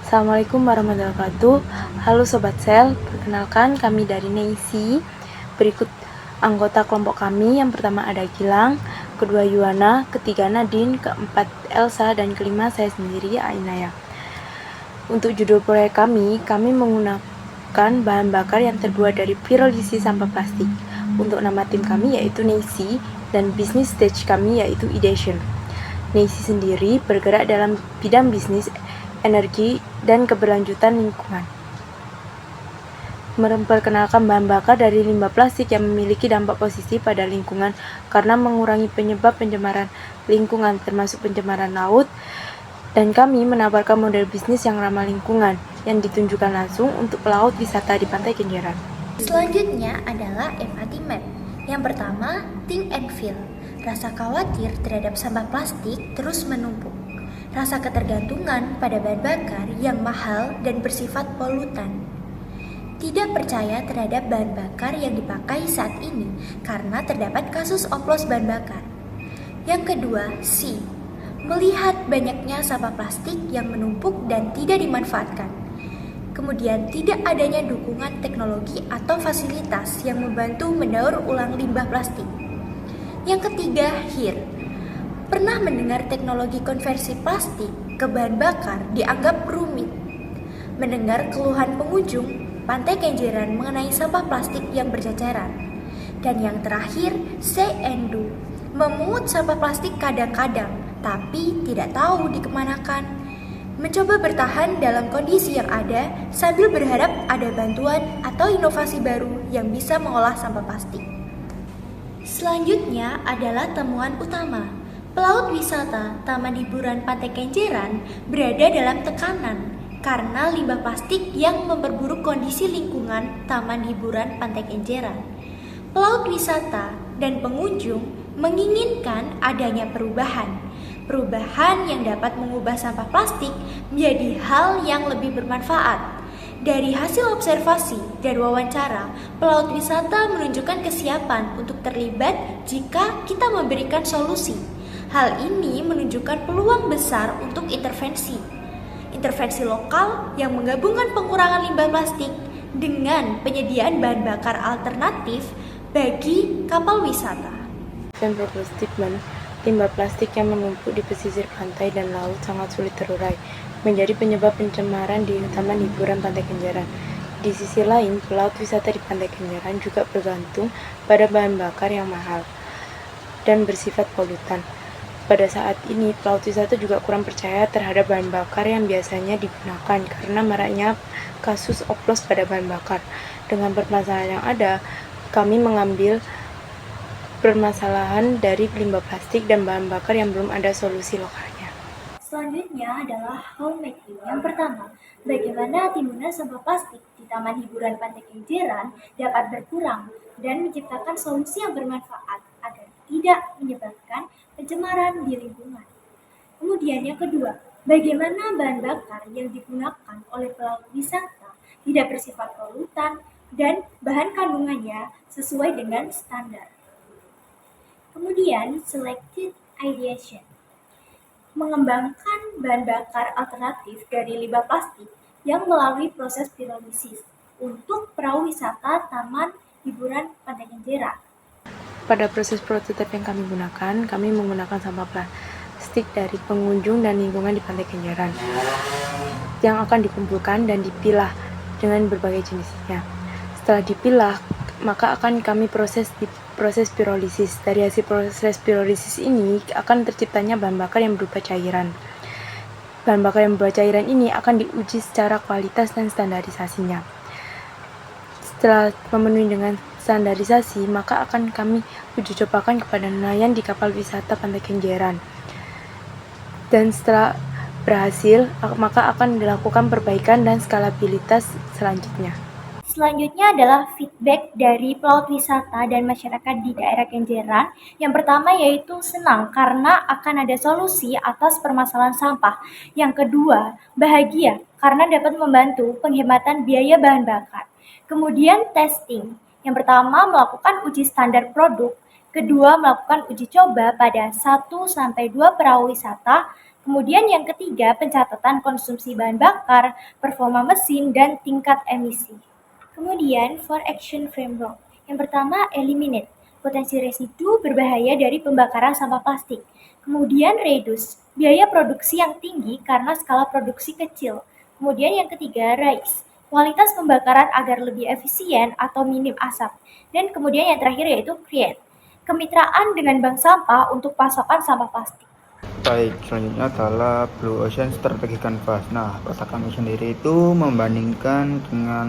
Assalamualaikum warahmatullahi wabarakatuh. Halo Sobat Sel, perkenalkan kami dari NEISI. Berikut anggota kelompok kami. Yang pertama ada Gilang, kedua Yuwana, ketiga Nadine, keempat Elsa, dan kelima saya sendiri, Ainaya. Untuk judul proyek kami menggunakan bahan bakar yang terbuat dari pirolisis sampah plastik. Untuk nama tim kami yaitu NEISI, dan bisnis stage kami yaitu Ideation. NEISI sendiri bergerak dalam bidang bisnis, energi, dan keberlanjutan lingkungan. Memperkenalkan bahan bakar dari limbah plastik yang memiliki dampak positif pada lingkungan karena mengurangi penyebab pencemaran lingkungan termasuk pencemaran laut, dan kami menawarkan model bisnis yang ramah lingkungan yang ditunjukkan langsung untuk pelaut wisata di Pantai Kenjeran. Selanjutnya adalah empathy map. Yang pertama, think and feel. Rasa khawatir terhadap sampah plastik terus menumpuk. Rasa ketergantungan pada bahan bakar yang mahal dan bersifat polutan. Tidak percaya terhadap bahan bakar yang dipakai saat ini karena terdapat kasus oplos bahan bakar. Yang kedua, C. Melihat banyaknya sampah plastik yang menumpuk dan tidak dimanfaatkan. Kemudian tidak adanya dukungan teknologi atau fasilitas yang membantu mendaur ulang limbah plastik. Yang ketiga, hear. Pernah mendengar teknologi konversi plastik ke bahan bakar dianggap rumit. Mendengar keluhan pengunjung Pantai Kenjeran mengenai sampah plastik yang berceceran. Dan yang terakhir, say and do. Memungut sampah plastik kadang-kadang, tapi tidak tahu dikemanakan. Mencoba bertahan dalam kondisi yang ada sambil berharap ada bantuan atau inovasi baru yang bisa mengolah sampah plastik. Selanjutnya adalah temuan utama. Pelaut wisata Taman Hiburan Pantai Kenjeran berada dalam tekanan karena limbah plastik yang memperburuk kondisi lingkungan Taman Hiburan Pantai Kenjeran. Pelaut wisata dan pengunjung menginginkan adanya perubahan yang dapat mengubah sampah plastik menjadi hal yang lebih bermanfaat. Dari hasil observasi dan wawancara, pelaut wisata menunjukkan kesiapan untuk terlibat jika kita memberikan solusi. Hal ini menunjukkan peluang besar untuk intervensi lokal yang menggabungkan pengurangan limbah plastik dengan penyediaan bahan bakar alternatif bagi kapal wisata. Pemprov Statement, limbah plastik yang menumpuk di pesisir pantai dan laut sangat sulit terurai, menjadi penyebab pencemaran di Taman Hiburan Pantai Kenjeran. Di sisi lain, pelaut wisata di Pantai Kenjeran juga bergantung pada bahan bakar yang mahal dan bersifat polutan. Pada saat ini, pelaut wisata juga kurang percaya terhadap bahan bakar yang biasanya digunakan karena maraknya kasus oplos pada bahan bakar. Dengan permasalahan yang ada, kami mengambil permasalahan dari limbah plastik dan bahan bakar yang belum ada solusi lokalnya. Selanjutnya adalah homemaking. Yang pertama, bagaimana timbunan sampah plastik di Taman Hiburan Pantai Kenjeran dapat berkurang dan menciptakan solusi yang bermanfaat agar tidak menyebabkan pencemaran di lingkungan. Kemudian yang kedua, bagaimana bahan bakar yang digunakan oleh pelaut wisata tidak bersifat polutan dan bahan kandungannya sesuai dengan standar. Kemudian, selected ideation. Mengembangkan bahan bakar alternatif dari limbah plastik yang melalui proses pirolisis untuk perahu wisata Taman Hiburan Pantai Kenjeran. Pada proses prototipe yang kami gunakan, kami menggunakan sampah plastik dari pengunjung dan lingkungan di Pantai Kenjeran yang akan dikumpulkan dan dipilah dengan berbagai jenisnya. Setelah dipilah, maka akan kami proses di proses pirolisis. Dari hasil proses pirolisis ini akan terciptanya bahan bakar yang berupa cairan. Bahan bakar yang berupa cairan ini akan diuji secara kualitas dan standarisasinya. Setelah memenuhi dengan standarisasi, maka akan kami uji cobakan kepada nelayan di kapal wisata Pantai Kenjeran. Dan setelah berhasil, maka akan dilakukan perbaikan dan skalabilitas selanjutnya. Selanjutnya adalah feedback dari pelaut wisata dan masyarakat di daerah Kenjeran. Yang pertama yaitu senang karena akan ada solusi atas permasalahan sampah. Yang kedua, bahagia karena dapat membantu penghematan biaya bahan bakar. Kemudian testing. Yang pertama melakukan uji standar produk. Kedua melakukan uji coba pada 1-2 perahu wisata. Kemudian yang ketiga, pencatatan konsumsi bahan bakar, performa mesin, dan tingkat emisi. Kemudian, for action framework. Yang pertama, eliminate. Potensi residu berbahaya dari pembakaran sampah plastik. Kemudian, reduce. Biaya produksi yang tinggi karena skala produksi kecil. Kemudian yang ketiga, raise. Kualitas pembakaran agar lebih efisien atau minim asap. Dan kemudian yang terakhir yaitu create. Kemitraan dengan bank sampah untuk pasokan sampah plastik. Baik, selanjutnya adalah Blue Ocean Strategi Canvas. Nah, produk kami sendiri itu membandingkan dengan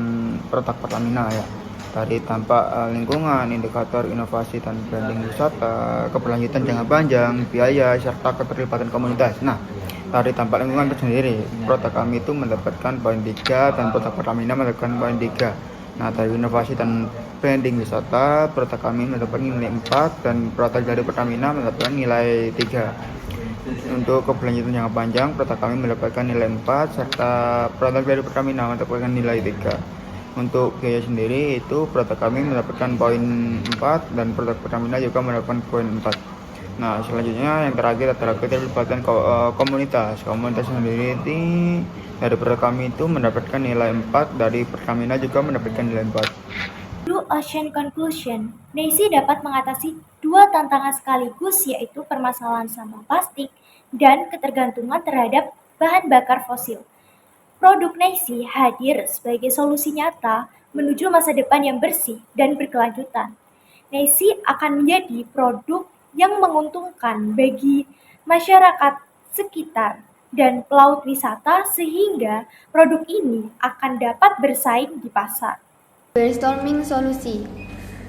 produk Pertamina ya. Dari dampak lingkungan, indikator inovasi dan branding wisata, keberlanjutan jangka panjang, biaya, serta keterlibatan komunitas. Nah, dari dampak lingkungan itu sendiri, produk kami itu mendapatkan poin 3 dan produk Pertamina mendapatkan poin 3. Nah, dari inovasi dan branding wisata, produk kami mendapatkan nilai 4 dan produk dari Pertamina mendapatkan nilai 3. Untuk keberlanjutan jangka panjang, produk kami mendapatkan nilai 4 serta produk dari Pertamina mendapatkan nilai 3. Untuk biaya sendiri itu produk kami mendapatkan poin 4 dan produk Pertamina juga mendapatkan poin 4. Nah, selanjutnya yang terakhir adalah keterlibatan komunitas. Komunitas sendiri itu dari produk kami itu mendapatkan nilai 4, dari Pertamina juga mendapatkan nilai 4. Blue Ocean Conclusion. NEISI dapat mengatasi dua tantangan sekaligus, yaitu permasalahan sampah plastik dan ketergantungan terhadap bahan bakar fosil. Produk NEISI hadir sebagai solusi nyata menuju masa depan yang bersih dan berkelanjutan. NEISI akan menjadi produk yang menguntungkan bagi masyarakat sekitar dan pelaut wisata sehingga produk ini akan dapat bersaing di pasar. Brainstorming solusi.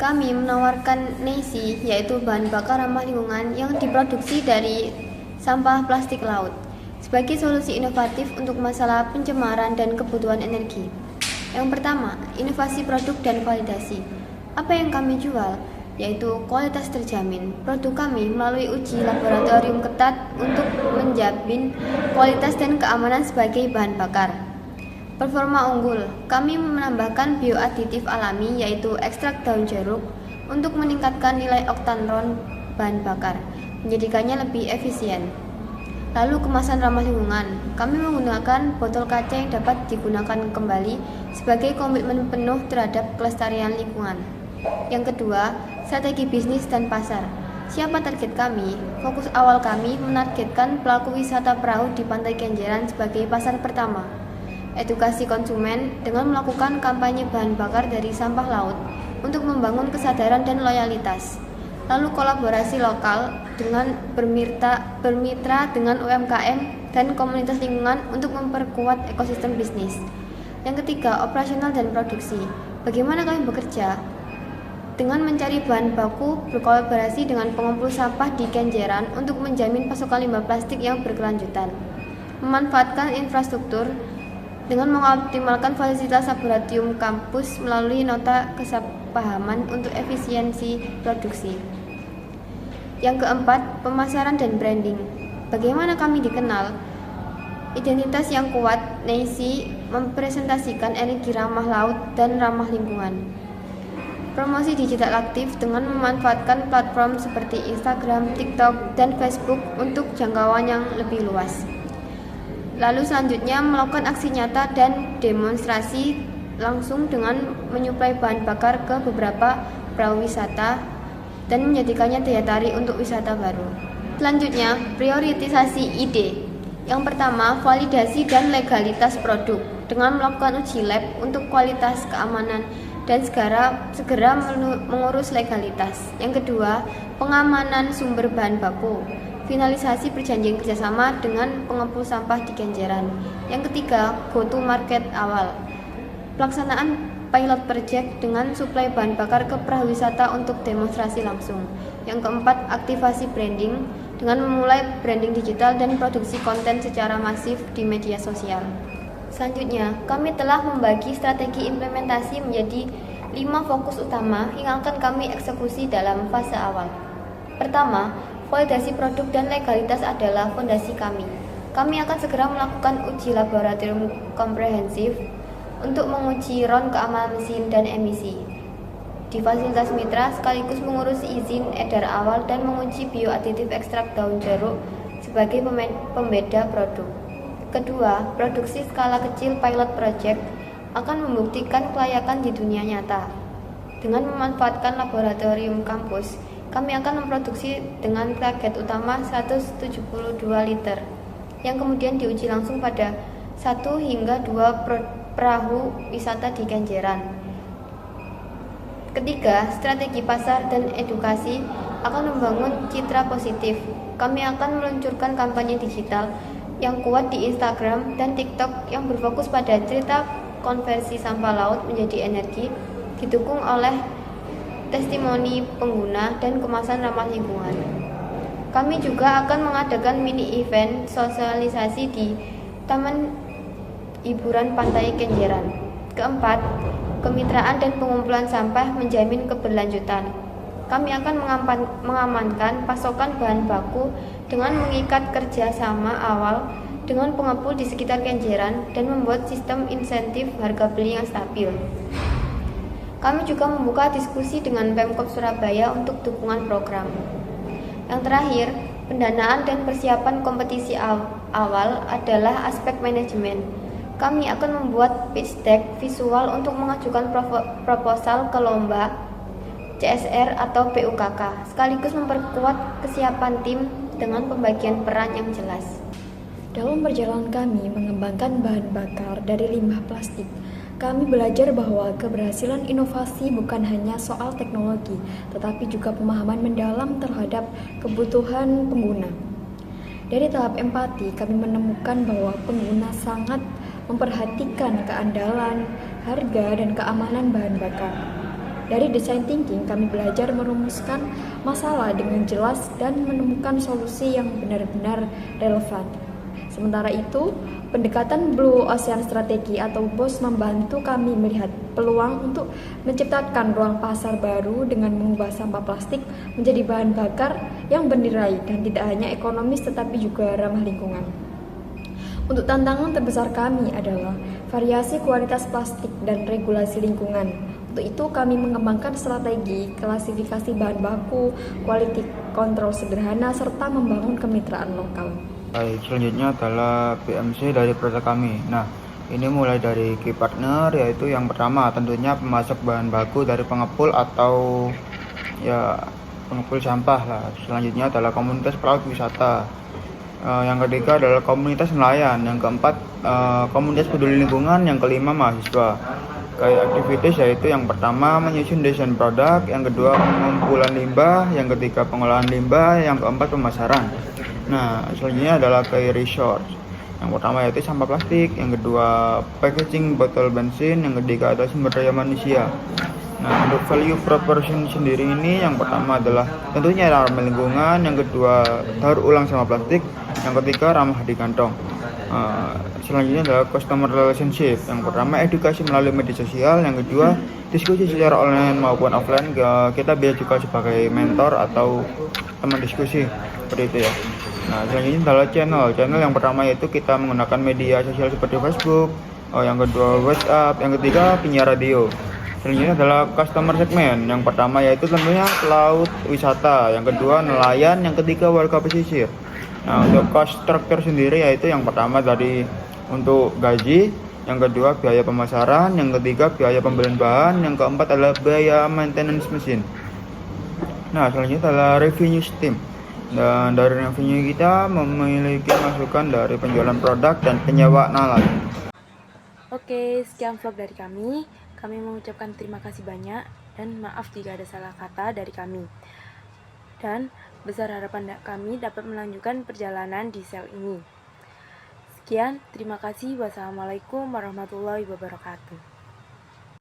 Kami menawarkan NEISI, yaitu bahan bakar ramah lingkungan yang diproduksi dari sampah plastik laut, sebagai solusi inovatif untuk masalah pencemaran dan kebutuhan energi. Yang pertama, inovasi produk dan validasi. Apa yang kami jual? Yaitu kualitas terjamin. Produk kami melalui uji laboratorium ketat untuk menjamin kualitas dan keamanan sebagai bahan bakar. Performa unggul, kami menambahkan bioaditif alami yaitu ekstrak daun jeruk untuk meningkatkan nilai oktanron bahan bakar, menjadikannya lebih efisien. Lalu kemasan ramah lingkungan, kami menggunakan botol kaca yang dapat digunakan kembali sebagai komitmen penuh terhadap kelestarian lingkungan. Yang kedua, strategi bisnis dan pasar. Siapa target kami? Fokus awal kami menargetkan pelaku wisata perahu di Pantai Kenjeran sebagai pasar pertama. Edukasi konsumen dengan melakukan kampanye bahan bakar dari sampah laut untuk membangun kesadaran dan loyalitas. Lalu kolaborasi lokal dengan bermitra dengan UMKM dan komunitas lingkungan untuk memperkuat ekosistem bisnis. Yang ketiga, operasional dan produksi. Bagaimana kami bekerja? Dengan mencari bahan baku, berkolaborasi dengan pengumpul sampah di Kenjeran untuk menjamin pasokan limbah plastik yang berkelanjutan. Memanfaatkan infrastruktur dengan mengoptimalkan fasilitas laboratorium kampus melalui nota kesepahaman untuk efisiensi produksi. Yang keempat, pemasaran dan branding. Bagaimana kami dikenal? Identitas yang kuat, NEISI mempresentasikan energi ramah laut dan ramah lingkungan. Promosi digital aktif dengan memanfaatkan platform seperti Instagram, TikTok, dan Facebook untuk jangkauan yang lebih luas. Lalu selanjutnya melakukan aksi nyata dan demonstrasi langsung dengan menyuplai bahan bakar ke beberapa perahu wisata dan menjadikannya daya tarik untuk wisata baru. Selanjutnya, prioritisasi ide. Yang pertama, validasi dan legalitas produk dengan melakukan uji lab untuk kualitas, keamanan, dan segera mengurus legalitas. Yang kedua, pengamanan sumber bahan baku. Finalisasi perjanjian kerjasama dengan pengepul sampah di Kenjeran. Yang ketiga, go to market awal. Pelaksanaan pilot project dengan suplai bahan bakar ke perahu wisata untuk demonstrasi langsung. Yang keempat, aktivasi branding dengan memulai branding digital dan produksi konten secara masif di media sosial. Selanjutnya, kami telah membagi strategi implementasi menjadi 5 fokus utama yang akan kami eksekusi dalam fase awal. Pertama, validasi produk dan legalitas adalah fondasi kami. Kami akan segera melakukan uji laboratorium komprehensif untuk menguji ron keamanan mesin dan emisi di fasilitas mitra sekaligus mengurus izin edar awal dan menguji bioaditif ekstrak daun jeruk sebagai pembeda produk. Kedua, produksi skala kecil pilot project akan membuktikan kelayakan di dunia nyata. Dengan memanfaatkan laboratorium kampus, kami akan memproduksi dengan target utama 172 liter, yang kemudian diuji langsung pada 1 hingga 2 perahu wisata di Kenjeran. Ketiga, strategi pasar dan edukasi akan membangun citra positif. Kami akan meluncurkan kampanye digital yang kuat di Instagram dan TikTok yang berfokus pada cerita konversi sampah laut menjadi energi, didukung oleh testimoni pengguna dan kemasan ramah lingkungan. Kami juga akan mengadakan mini event sosialisasi di Taman Hiburan Pantai Kenjeran. Keempat, kemitraan dan pengumpulan sampah menjamin keberlanjutan. Kami akan mengamankan pasokan bahan baku dengan mengikat kerjasama awal dengan pengepul di sekitar Kenjeran dan membuat sistem insentif harga beli yang stabil. Kami juga membuka diskusi dengan Pemkab Surabaya untuk dukungan program. Yang terakhir, pendanaan dan persiapan kompetisi awal adalah aspek manajemen. Kami akan membuat pitch deck visual untuk mengajukan proposal ke lomba CSR atau PUKK, sekaligus memperkuat kesiapan tim dengan pembagian peran yang jelas. Dalam perjalanan kami mengembangkan bahan bakar dari limbah plastik, kami belajar bahwa keberhasilan inovasi bukan hanya soal teknologi, tetapi juga pemahaman mendalam terhadap kebutuhan pengguna. Dari tahap empati, kami menemukan bahwa pengguna sangat memperhatikan keandalan, harga, dan keamanan bahan bakar. Dari design thinking, kami belajar merumuskan masalah dengan jelas dan menemukan solusi yang benar-benar relevan. Sementara itu, pendekatan Blue Ocean Strategy atau BOS membantu kami melihat peluang untuk menciptakan ruang pasar baru dengan mengubah sampah plastik menjadi bahan bakar yang bernilai dan tidak hanya ekonomis tetapi juga ramah lingkungan. Untuk tantangan terbesar kami adalah variasi kualitas plastik dan regulasi lingkungan. Untuk itu kami mengembangkan strategi klasifikasi bahan baku, quality control sederhana, serta membangun kemitraan lokal. Baik, selanjutnya adalah BMC dari produk kami. Nah, ini mulai dari key partner, yaitu yang pertama tentunya pemasok bahan baku dari pengepul atau ya pengepul sampah lah. Selanjutnya adalah komunitas pelaut wisata. Yang ketiga adalah komunitas nelayan. Yang keempat komunitas peduli lingkungan. Yang kelima mahasiswa. Kayak aktivitas yaitu yang pertama menyusun desain produk, yang kedua pengumpulan limbah, yang ketiga pengolahan limbah, yang keempat pemasaran. Nah, selanjutnya adalah kayak resource. Yang pertama yaitu sampah plastik, yang kedua packaging botol bensin, yang ketiga adalah sumber daya manusia. Nah, untuk value proportion sendiri ini yang pertama adalah tentunya ramah lingkungan, yang kedua daur ulang sampah plastik, yang ketiga ramah di kantong. Selanjutnya adalah customer relationship. Yang pertama edukasi melalui media sosial, yang kedua diskusi secara online maupun offline. Kita bisa juga sebagai mentor atau teman diskusi seperti itu ya. Nah, selanjutnya adalah channel yang pertama yaitu kita menggunakan media sosial seperti Facebook, yang kedua WhatsApp, yang ketiga penyiar radio. Selanjutnya adalah customer segment. Yang pertama yaitu tentunya pelaut wisata, yang kedua nelayan, yang ketiga warga pesisir. Nah, untuk cost structure sendiri yaitu yang pertama tadi untuk gaji, yang kedua biaya pemasaran, yang ketiga biaya pembelian bahan, yang keempat adalah biaya maintenance mesin. Nah, selanjutnya adalah revenue stream. Dan dari revenue kita memiliki masukan dari penjualan produk dan penyewaan alat. Oke, sekian vlog dari kami. Kami mengucapkan terima kasih banyak dan maaf jika ada salah kata dari kami. Dan besar harapan kami dapat melanjutkan perjalanan di sel ini. Sekian, terima kasih. Wassalamualaikum warahmatullahi wabarakatuh.